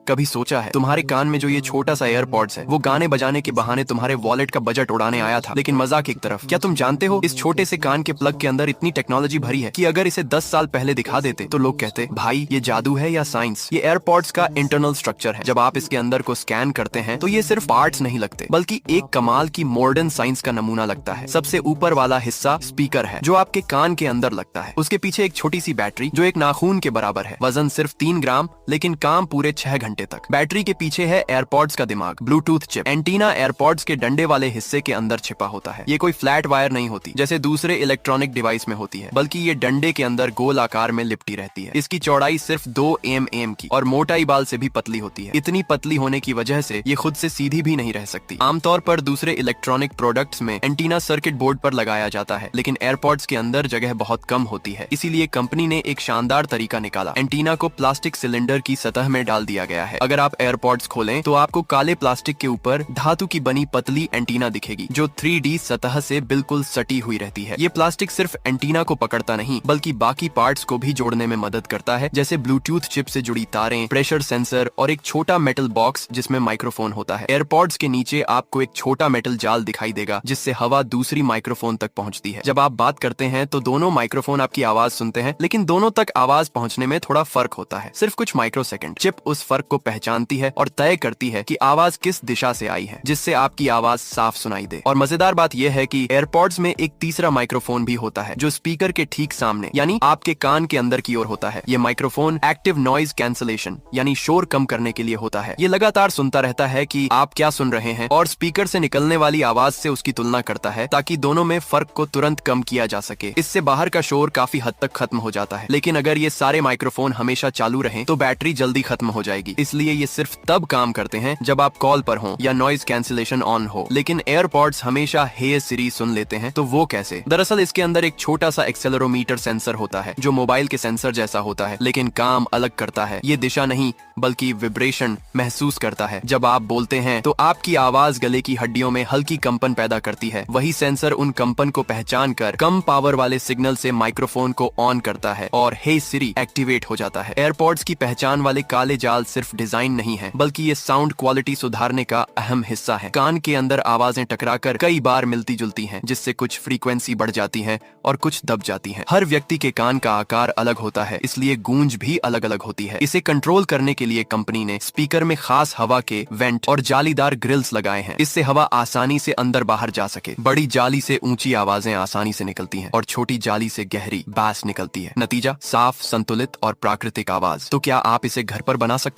कभी सोचा है तुम्हारे कान में जो ये छोटा सा एयरपॉड्स है वो गाने बजाने के बहाने तुम्हारे वॉलेट का बजट उड़ाने आया था? लेकिन मजाक एक तरफ, क्या तुम जानते हो इस छोटे से कान के प्लग के अंदर इतनी टेक्नोलॉजी भरी है कि अगर इसे 10 साल पहले दिखा देते तो लोग कहते भाई ये जादू है या साइंस। ये एयरपॉड्स का इंटरनल स्ट्रक्चर है। जब आप इसके अंदर को स्कैन करते हैं तो ये सिर्फ पार्ट्स नहीं लगते बल्कि एक कमाल की मॉडर्न साइंस का नमूना लगता है। सबसे ऊपर वाला हिस्सा स्पीकर है जो आपके कान के अंदर लगता है। उसके पीछे एक छोटी सी बैटरी जो एक नाखून के बराबर है। वजन सिर्फ 3 ग्राम लेकिन काम पूरे 6 घंटे तक। बैटरी के पीछे है एयरपॉड्स का दिमाग, ब्लूटूथ चिप। एंटीना एयरपॉड्स के डंडे वाले हिस्से के अंदर छिपा होता है। ये कोई फ्लैट वायर नहीं होती जैसे दूसरे इलेक्ट्रॉनिक डिवाइस में होती है, बल्कि ये डंडे के अंदर गोल आकार में लिपटी रहती है। इसकी चौड़ाई सिर्फ 2 mm की और मोटाई बाल से भी पतली होती है। इतनी पतली होने की वजह से ये खुद से सीधी भी नहीं रह सकती। आमतौर पर दूसरे इलेक्ट्रॉनिक प्रोडक्ट्स में एंटीना सर्किट बोर्ड पर लगाया जाता है, लेकिन एयरपॉड्स के अंदर जगह बहुत कम होती है। इसीलिए कंपनी ने एक शानदार तरीका निकाला। एंटीना को प्लास्टिक सिलेंडर की सतह में डाल दिया गया है। अगर आप एयरपॉड्स खोलें तो आपको काले प्लास्टिक के ऊपर धातु की बनी पतली एंटीना दिखेगी जो 3D सतह से बिल्कुल सटी हुई रहती है। ये प्लास्टिक सिर्फ एंटीना को पकड़ता नहीं बल्कि बाकी पार्ट्स को भी जोड़ने में मदद करता है, जैसे ब्लूटूथ चिप से जुड़ी तारें, प्रेशर सेंसर और एक छोटा मेटल बॉक्स जिसमें माइक्रोफोन होता है। एयरपॉड्स के नीचे आपको एक छोटा मेटल जाल दिखाई देगा जिससे हवा दूसरी माइक्रोफोन तक पहुंचती है। जब आप बात करते हैं तो दोनों माइक्रोफोन आपकी आवाज सुनते हैं, लेकिन दोनों तक आवाज पहुंचने में थोड़ा फर्क होता है, सिर्फ कुछ माइक्रोसेकंड। चिप उस फर्क को पहचानती है और तय करती है कि आवाज किस दिशा से आई है, जिससे आपकी आवाज साफ सुनाई दे। और मजेदार बात यह है कि एयरपॉड्स में एक तीसरा माइक्रोफोन भी होता है जो स्पीकर के ठीक सामने यानी आपके कान के अंदर की ओर होता है। ये माइक्रोफोन एक्टिव नॉइज कैंसलेशन यानी शोर कम करने के लिए होता है। ये लगातार सुनता रहता है कि आप क्या सुन रहे हैं और स्पीकर से निकलने वाली आवाज से उसकी तुलना करता है ताकि दोनों में फर्क को तुरंत कम किया जा सके। इससे बाहर का शोर काफी हद तक खत्म हो जाता है। लेकिन अगर ये सारे माइक्रोफोन हमेशा चालू रहें तो बैटरी जल्दी खत्म हो जाएगी। इसलिए ये सिर्फ तब काम करते हैं जब आप कॉल पर हो या नॉइज कैंसिलेशन ऑन हो। लेकिन एयरपॉड्स हमेशा हे सिरी सुन लेते हैं, तो वो कैसे? दरअसल इसके अंदर एक छोटा सा एक्सेलेरोमीटर सेंसर होता है जो मोबाइल के सेंसर जैसा होता है, लेकिन काम अलग करता है। ये दिशा नहीं बल्कि विब्रेशन महसूस करता है। जब आप बोलते हैं तो आपकी आवाज गले की हड्डियों में हल्की कंपन पैदा करती है। वही सेंसर उन कंपन को पहचान कर कम पावर वाले सिग्नल से माइक्रोफोन को ऑन करता है और हे सिरी एक्टिवेट हो जाता है। एयरपॉड्स की पहचान वाले काले जाल सिर्फ डिजाइन नहीं है बल्कि ये साउंड क्वालिटी सुधारने का अहम हिस्सा है। कान के अंदर आवाजें टकराकर कई बार मिलती जुलती हैं, जिससे कुछ फ्रीक्वेंसी बढ़ जाती है और कुछ दब जाती है। हर व्यक्ति के कान का आकार अलग होता है, इसलिए गूंज भी अलग अलग होती है। इसे कंट्रोल करने के लिए कंपनी ने स्पीकर में खास हवा के वेंट और जालीदार ग्रिल्स लगाए हैं। इससे हवा आसानी से अंदर बाहर जा सके। बड़ी जाली से ऊंची आवाजें आसानी से निकलती हैं और छोटी जाली से गहरी बास निकलती है। नतीजा साफ, संतुलित और प्राकृतिक आवाज। तो क्या आप इसे घर पर बना सकते हैं?